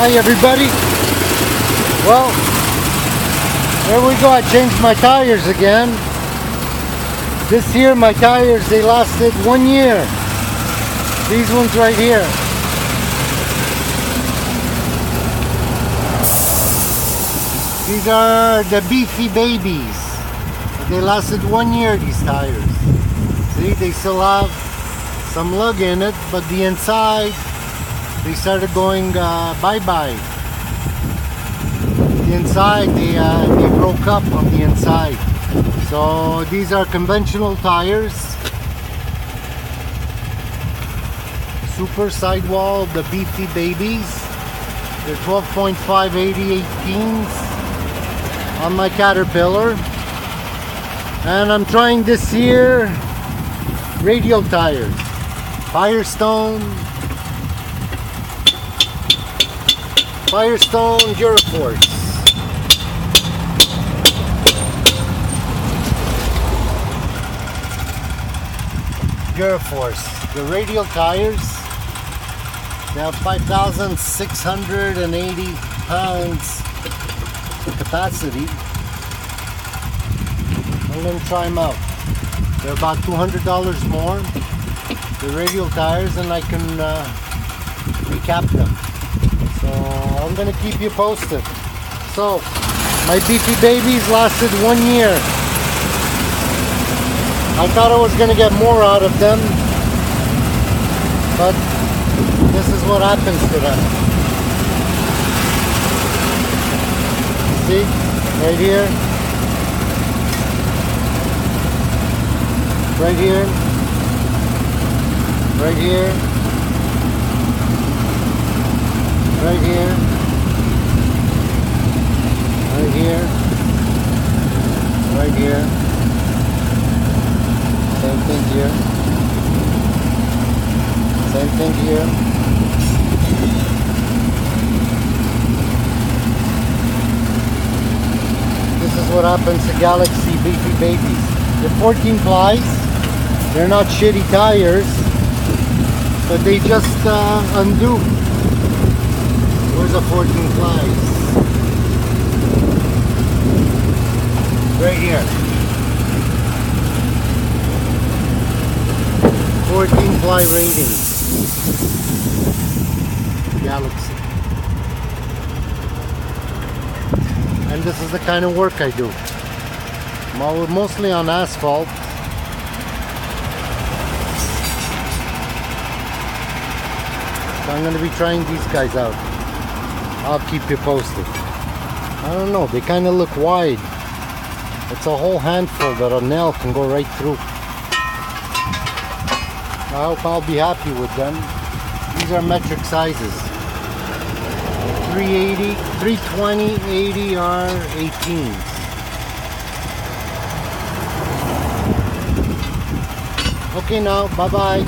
Hi everybody. Well, there we go. I changed my tires again. This year my tires, they lasted 1 year. These ones right here. These are the Beefy Babies. They lasted 1 year, these tires. See, they still have some lug in it, but the inside, they started going bye-bye. The inside, they broke up on the inside. So these are conventional tires. Super sidewall of the Beefy Babies. They're 12.5 88s on my Caterpillar. And I'm trying this year radial tires. Firestone Duraforce. The radial tires, they have 5,680 pounds capacity. I'm going to try them out. They're about $200 more, the radial tires, and I can recap them. So I'm going to keep you posted. So my Beefy Babies lasted 1 year. I thought I was going to get more out of them, but this is what happens to them. See, right here, right here, right here, right here, right here, right here. Same thing here. Same thing here. This is what happens to Galaxy Beefy Babies. They're 14 plies. They're not shitty tires, but they just undo. Where's the 14 plies? Right here. 14 ply rating. Galaxy. And this is the kind of work I do. Mostly on asphalt. So I'm going to be trying these guys out. I'll keep you posted. I don't know, they kind of look wide. It's a whole handful that a nail can go right through. I hope I'll be happy with them. These are metric sizes. 380, 320, 80 are 18s. Okay now, bye-bye.